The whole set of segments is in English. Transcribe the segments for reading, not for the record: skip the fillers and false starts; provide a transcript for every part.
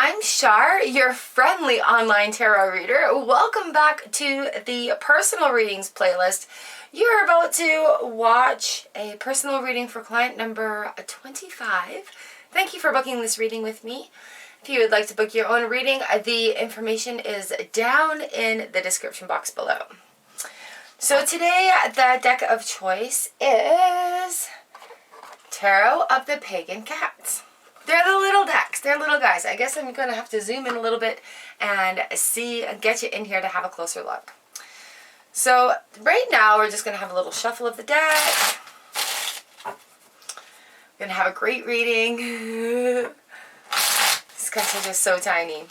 I'm Char, your friendly online tarot reader. Welcome back to the personal readings playlist. You're about to watch a personal reading for client number 25. Thank you for booking this reading with me. If you would like to book your own reading, the information is down in the description box below. So today, the deck of choice is Tarot of the Pagan Cats. They're the little decks. They're little guys. I guess I'm going to have to zoom in a little bit and get you in here to have a closer look. So right now, we're just going to have a little shuffle of the deck. We're going to have a great reading. These guys are just so tiny.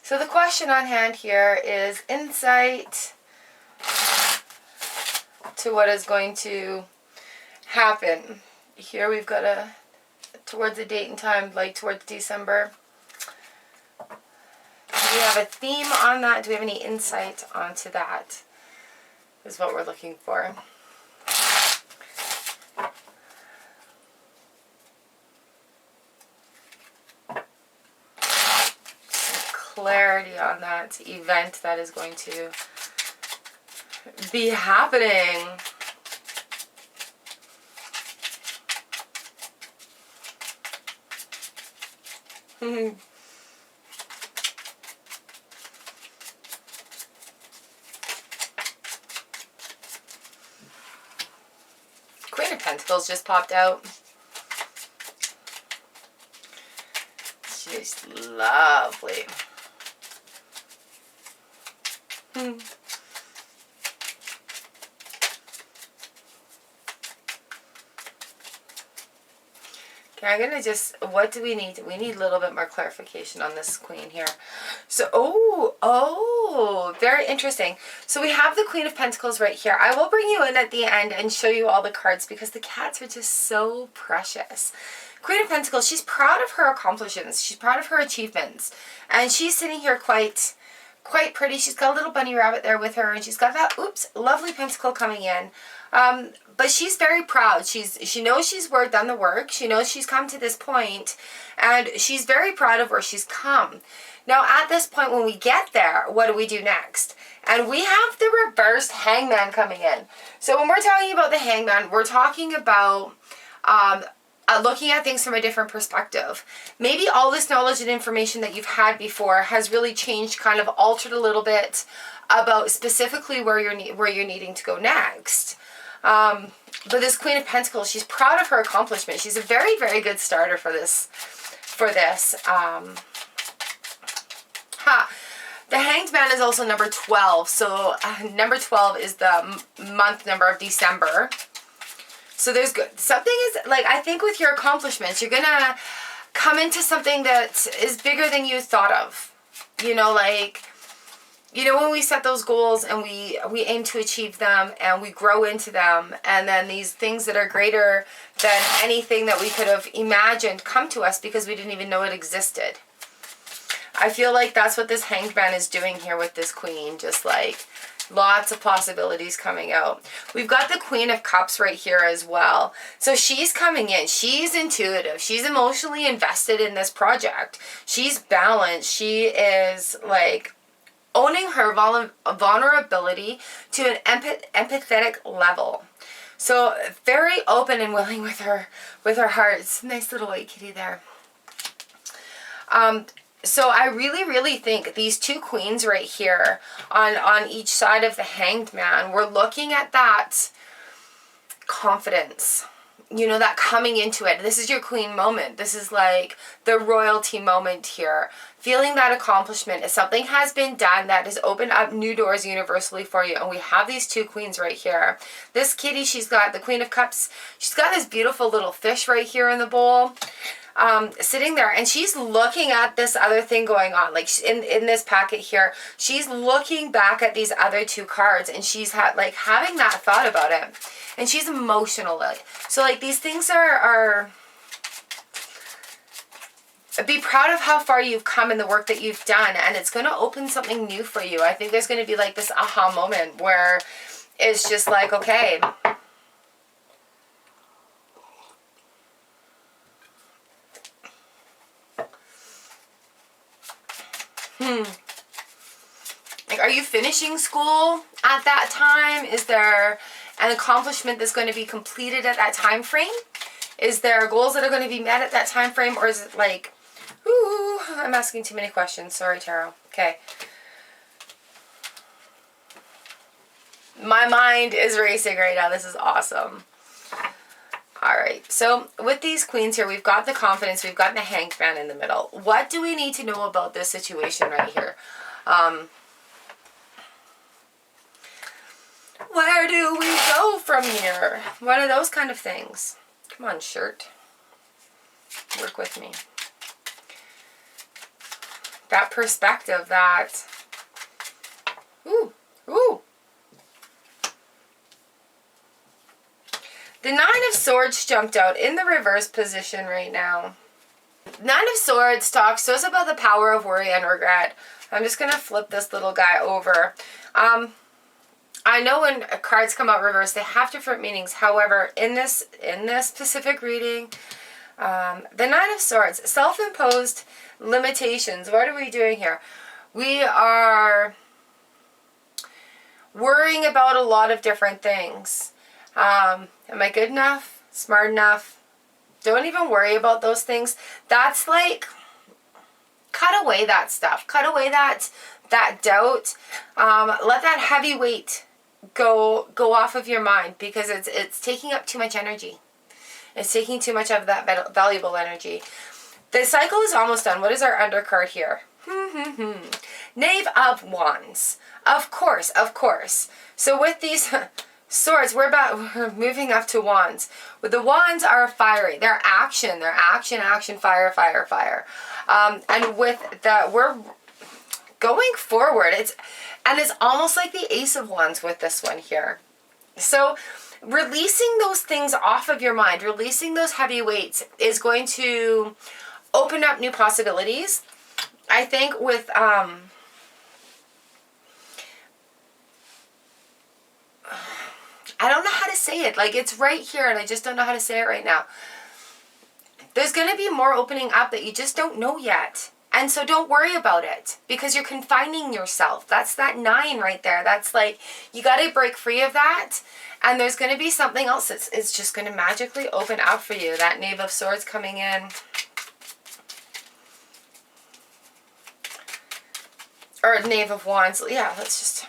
So the question on hand here is insight to what is going to happen. Here we've got towards a date and time, like towards December. Do we have a theme on that? Do we have any insight onto that? Is what we're looking for. Some clarity on that event that is going to be happening. Okay, Queen of Pentacles just popped out. She's lovely. Okay, I'm going to just, what do we need? We need a little bit more clarification on this queen here. So, very interesting. So we have the Queen of Pentacles right here. I will bring you in at the end and show you all the cards because the cats are just so precious. Queen of Pentacles, she's proud of her accomplishments. She's proud of her achievements. And she's sitting here quite pretty. She's got a little bunny rabbit there with her, and she's got that, lovely pentacle coming in. But she's very proud. She knows she's done the work. She knows she's come to this point, and she's very proud of where she's come. Now, at this point, when we get there, what do we do next? And we have the reversed Hangman coming in. So when we're talking about the Hangman, we're talking about looking at things from a different perspective. Maybe all this knowledge and information that you've had before has really changed, kind of altered a little bit about specifically where you're needing to go next. But this Queen of Pentacles, she's proud of her accomplishment. She's a very, very good starter for this. The Hanged Man is also number 12. So number 12 is the month number of December. So there's good. Something is, like, I think with your accomplishments, you're going to come into something that is bigger than you thought of. You know, like, when we set those goals and we aim to achieve them and we grow into them, and then these things that are greater than anything that we could have imagined come to us because we didn't even know it existed. I feel like that's what this Hanged Man is doing here with this queen. Just like lots of possibilities coming out. We've got the Queen of Cups right here as well. So she's coming in. She's intuitive. She's emotionally invested in this project. She's balanced. She is like owning her vulnerability to an empathetic level. So very open and willing with her heart. It's a nice little white kitty there. So I really, really think these two queens right here on each side of the Hanged Man, we're looking at that confidence, that coming into it. This is your queen moment. This is like the royalty moment here. Feeling that accomplishment. If something has been done that has opened up new doors universally for you. And we have these two queens right here. This kitty, she's got the Queen of Cups. She's got this beautiful little fish right here in the bowl. Sitting there, and she's looking at this other thing going on, like in this packet here. She's looking back at these other two cards, and she's having that thought about it, and she's emotional. So like these things are be proud of how far you've come and the work that you've done, and it's going to open something new for you. I think there's going to be like this aha moment where it's just like, okay, Like, are you finishing school at that time? Is there an accomplishment that's going to be completed at that time frame? Is there goals that are going to be met at that time frame? Or is it like, ooh, I'm asking too many questions. Sorry, Tarot. Okay. My mind is racing right now. This is awesome. All right. So with these queens here, we've got the confidence. We've got the Hanged Man in the middle. What do we need to know about this situation right here? Where do we go from here? One of those kind of things. Come on, shirt. Work with me. That perspective, that... Ooh, ooh. The Nine of Swords jumped out in the reverse position right now. Nine of Swords talks to us about the power of worry and regret. I'm just going to flip this little guy over. I know when cards come out reversed, they have different meanings. However, in this specific reading, the Nine of Swords, self-imposed limitations. What are we doing here? We are worrying about a lot of different things. Am I good enough? Smart enough? Don't even worry about those things. That's like, cut away that stuff. Cut away that doubt. Let that heavy weight go off of your mind, because it's taking up too much energy. It's taking too much of that valuable energy. The cycle is almost done. What is our undercard here? Knave of Wands. Of course, of course. So with these swords, we're moving up to wands. With the wands are fiery. They're action, fire, fire, fire. And with that, we're going forward. It's almost like the Ace of Wands with this one here. So releasing those things off of your mind, releasing those heavy weights is going to open up new possibilities. I think with I don't know how to say it. Like, it's right here and I just don't know how to say it right now. There's going to be more opening up that you just don't know yet. And so don't worry about it, because you're confining yourself. That's that 9 right there. That's like, you got to break free of that. And there's going to be something else it's just going to magically open up for you. That Knave of Swords coming in. Or Knave of Wands. Yeah, let's just...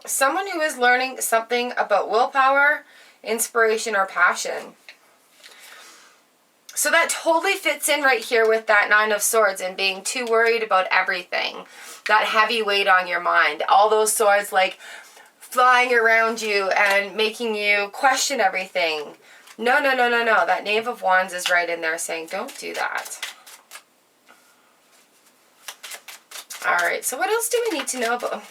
Someone who is learning something about willpower, inspiration, or passion. So that totally fits in right here with that Nine of Swords and being too worried about everything. That heavy weight on your mind. All those swords like flying around you and making you question everything. No, no, no, no, no. That Knave of Wands is right in there saying, don't do that. Alright, so what else do we need to know about...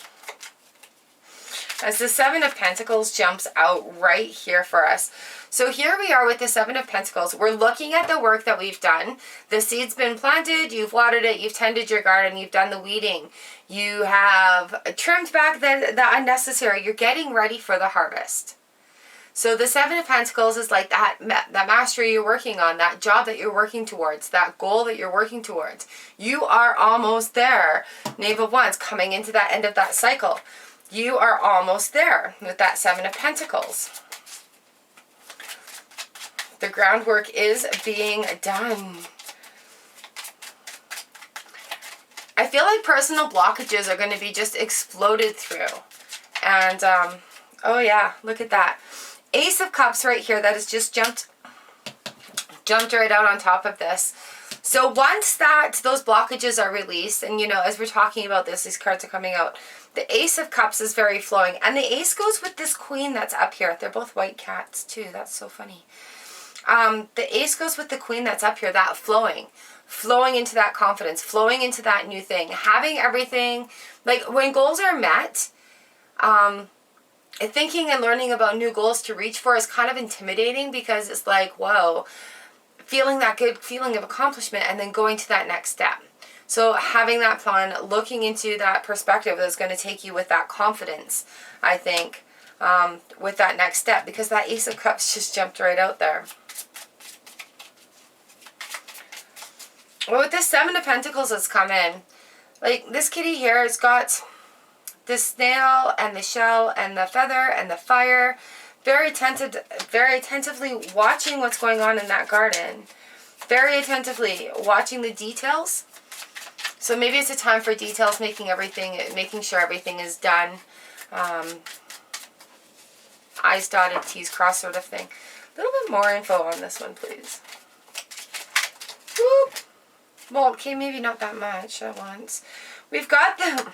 As the Seven of Pentacles jumps out right here for us. So here we are with the Seven of Pentacles. We're looking at the work that we've done. The seed's been planted, you've watered it, you've tended your garden, you've done the weeding. You have trimmed back the unnecessary. You're getting ready for the harvest. So the Seven of Pentacles is like that mastery you're working on, that job that you're working towards, that goal that you're working towards. You are almost there. Knave of Wands coming into that end of that cycle. You are almost there with that Seven of Pentacles. The groundwork is being done. I feel like personal blockages are going to be just exploded through. And, oh yeah, look at that. Ace of Cups right here that has just jumped right out on top of this. So once those blockages are released, and you know, as we're talking about this, these cards are coming out. The Ace of Cups is very flowing. And the Ace goes with this Queen that's up here. They're both white cats too. That's so funny. The Ace goes with the Queen that's up here. That flowing into that confidence, flowing into that new thing. Having everything, like when goals are met, thinking and learning about new goals to reach for is kind of intimidating, because it's like, whoa, feeling that good feeling of accomplishment and then going to that next step. So having that plan, looking into that perspective is going to take you with that confidence, I think, with that next step, because that Ace of Cups just jumped right out there. Well, with this Seven of Pentacles that's come in, like this kitty here has got the snail and the shell and the feather and the fire, very attentively watching what's going on in that garden. Very attentively watching the details. So maybe it's a time for details, making sure everything is done. I's dotted, T's crossed sort of thing. A little bit more info on this one, please. Whoop. Well, okay, maybe not that much at once. We've got the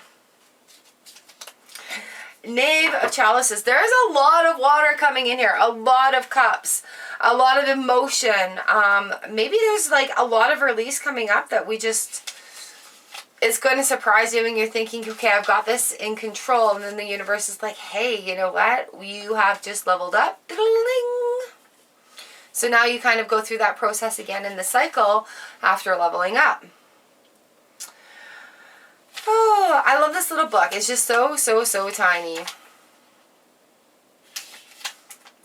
Knave of Chalices. There's a lot of water coming in here. A lot of cups. A lot of emotion. Maybe there's like a lot of release coming up that we just... It's going to surprise you when you're thinking, okay, I've got this in control. And then the universe is like, hey, you know what? You have just leveled up. So now you kind of go through that process again in the cycle after leveling up. Oh, I love this little book. It's just so tiny. Let's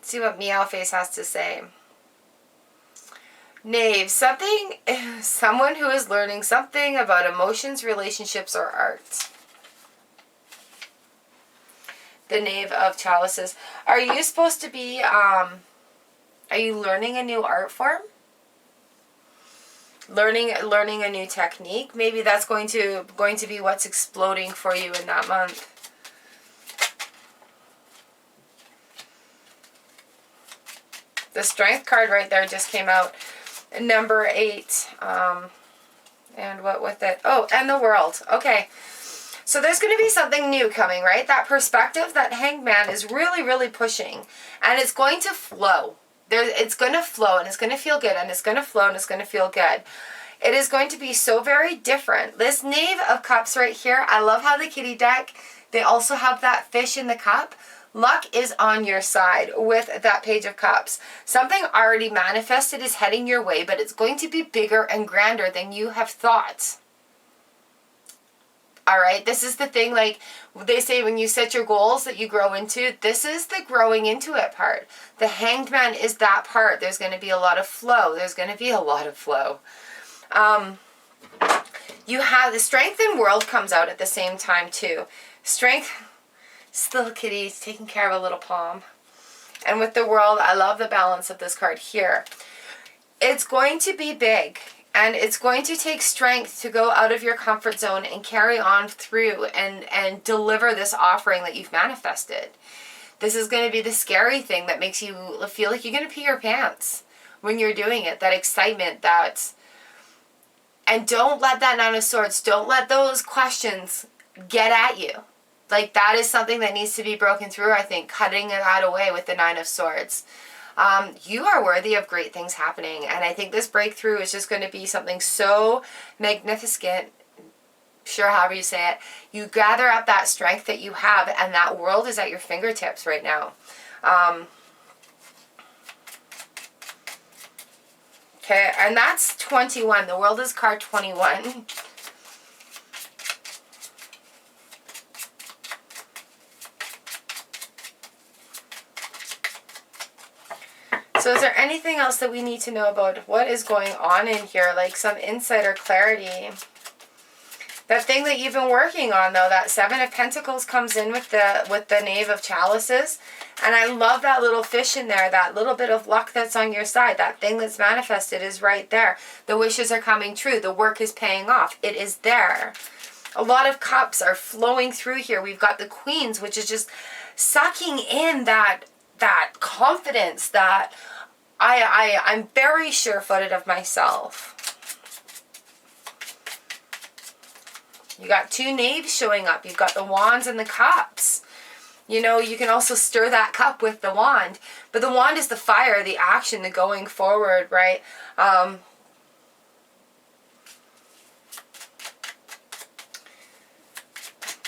see what Meow Face has to say. Knave, someone who is learning something about emotions, relationships, or art. The Knave of Chalices. Are you supposed to be, are you learning a new art form? Learning a new technique? Maybe that's going to be what's exploding for you in that month. The Strength card right there just came out. Number 8. And what with it? Oh, and the World. Okay. So there's going to be something new coming, right? That perspective, that Hanged Man is really pushing. And it's going to flow. It's going to flow, and it's going to feel good, and it's going to flow, and it's going to feel good. It is going to be so very different. This Knave of Cups right here, I love how the kitty deck, they also have that fish in the cup. Luck is on your side with that Page of Cups. Something already manifested is heading your way, but it's going to be bigger and grander than you have thought. Alright, this is the thing, like they say when you set your goals that you grow into, this is the growing into it part. The Hanged Man is that part. There's going to be a lot of flow. There's going to be a lot of flow. You have the Strength and World comes out at the same time too. Strength, this little kitty is taking care of a little palm. And with the World, I love the balance of this card here. It's going to be big. And it's going to take strength to go out of your comfort zone and carry on through and deliver this offering that you've manifested. This is going to be the scary thing that makes you feel like you're going to pee your pants when you're doing it. That excitement, and don't let that Nine of Swords, don't let those questions get at you. Like that is something that needs to be broken through, I think, cutting that away with the Nine of Swords. You are worthy of great things happening. And I think this breakthrough is just going to be something so magnificent. Sure, however you say it. You gather up that strength that you have, and that world is at your fingertips right now. Okay, and that's 21. The World is card 21. So is there anything else that we need to know about what is going on in here? Like some insight or clarity. That thing that you've been working on though, that Seven of Pentacles comes in with the Knave of Chalices. And I love that little fish in there, that little bit of luck that's on your side. That thing that's manifested is right there. The wishes are coming true. The work is paying off. It is there. A lot of cups are flowing through here. We've got the Queens, which is just sucking in that confidence that I'm very sure-footed of myself. You got two knaves showing up. You've got the wands and the cups. You know, you can also stir that cup with the wand. But the wand is the fire, the action, the going forward, right?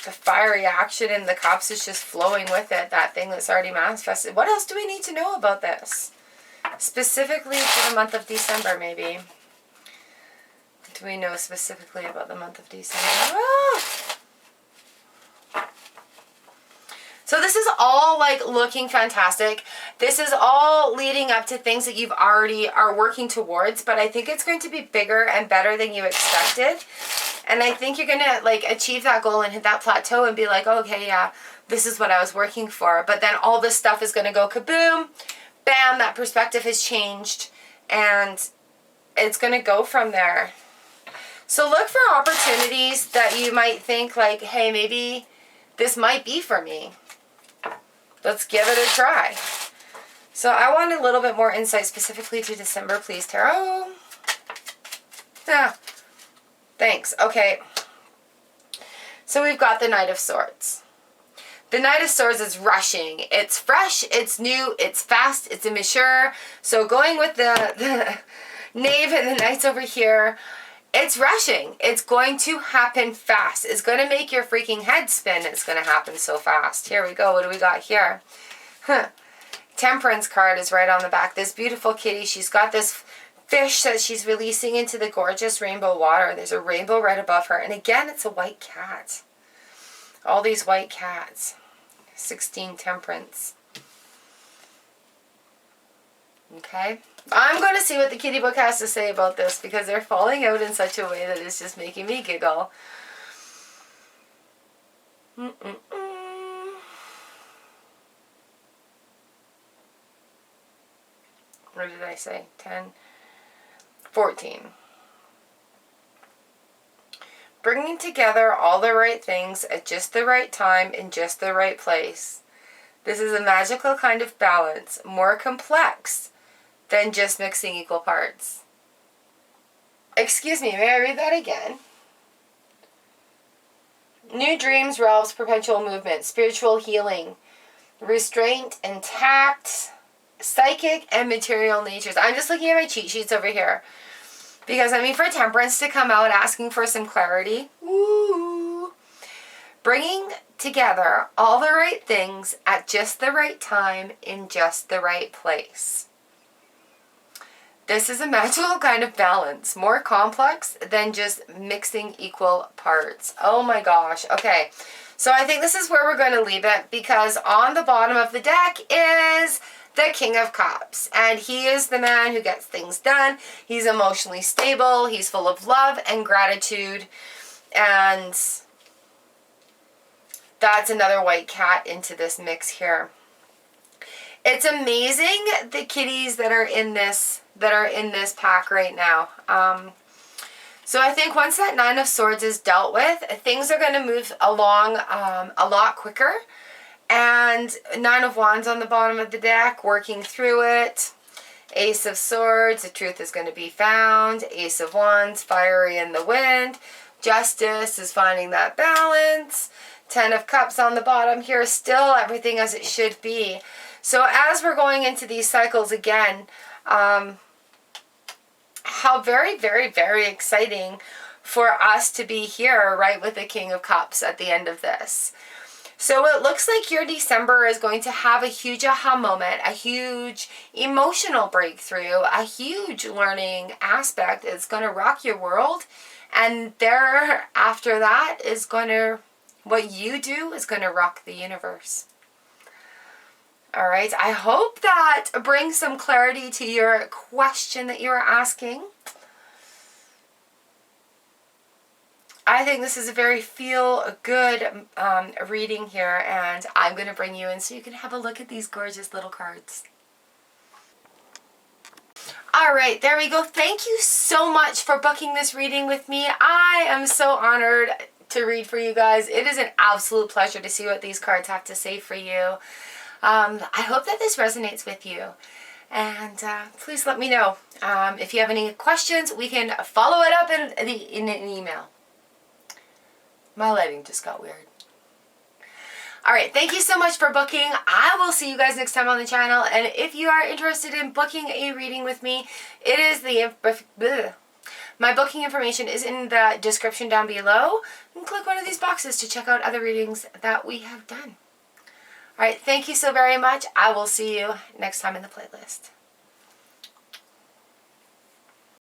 The fiery action in the cups is just flowing with it. That thing that's already manifested. What else do we need to know about this? Specifically for the month of December, maybe. What do we know specifically about the month of December? Ah! So this is all like looking fantastic. This is all leading up to things that you've already are working towards, but I think it's going to be bigger and better than you expected. And I think you're going to like achieve that goal and hit that plateau and be like, okay, yeah, this is what I was working for. But then all this stuff is going to go kaboom, bam, that perspective has changed, and it's going to go from there. So look for opportunities that you might think like, hey, maybe this might be for me. Let's give it a try. So I want a little bit more insight specifically to December, please, Tarot. Yeah. Thanks. Okay. So we've got the Knight of Swords. The Knight of Swords is rushing. It's fresh, it's new, it's fast, it's immature. So going with the Knave and the Knights over here, it's rushing. It's going to happen fast. It's going to make your freaking head spin. It's going to happen so fast. Here we go. What do we got here? Temperance card is right on the back. This beautiful kitty, she's got this fish that she's releasing into the gorgeous rainbow water. There's a rainbow right above her. And again, it's a white cat. All these white cats. 16 temperance. Okay. I'm going to see what the kitty book has to say about this because they're falling out in such a way that it's just making me giggle. What did I say? 10, 14. Bringing together all the right things at just the right time in just the right place. This is a magical kind of balance, more complex than just mixing equal parts. Excuse me, may I read that again? New dreams, realms, perpetual movement, spiritual healing, restraint and tact, psychic and material natures. I'm just looking at my cheat sheets over here. Because, I mean, for Temperance to come out asking for some clarity, woo, bringing together all the right things at just the right time in just the right place. This is a magical kind of balance, more complex than just mixing equal parts. Oh my gosh. Okay, so I think this is where we're going to leave it because on the bottom of the deck is the King of Cups. And he is the man who gets things done. He's emotionally stable. He's full of love and gratitude. And that's another white cat into this mix here. It's amazing the kitties that are in this pack right now. So I think once that Nine of Swords is dealt with, things are going to move along a lot quicker. And Nine of Wands on the bottom of the deck, working through it. Ace of Swords, the truth is going to be found. Ace of Wands, fiery in the wind. Justice is finding that balance. 10 of Cups on the bottom here, still everything as it should be. So as we're going into these cycles again, how very, very, very exciting for us to be here, right, with the King of Cups at the end of this. So it looks like your December is going to have a huge aha moment, a huge emotional breakthrough, a huge learning aspect. It's going to rock your world. And there, after that, is going to, what you do is going to rock the universe. All right, I hope that brings some clarity to your question that you were asking. I think this is a very feel-good reading here, and I'm going to bring you in so you can have a look at these gorgeous little cards. All right, there we go. Thank you so much for booking this reading with me. I am so honored to read for you guys. It is an absolute pleasure to see what these cards have to say for you. I hope that this resonates with you. And please let me know. If you have any questions, we can follow it up in an email. My lighting just got weird. All right, thank you so much for booking. I will see you guys next time on the channel. And if you are interested in booking a reading with me, it is my booking information is in the description down below. And click one of these boxes to check out other readings that we have done. All right, thank you so very much. I will see you next time in the playlist.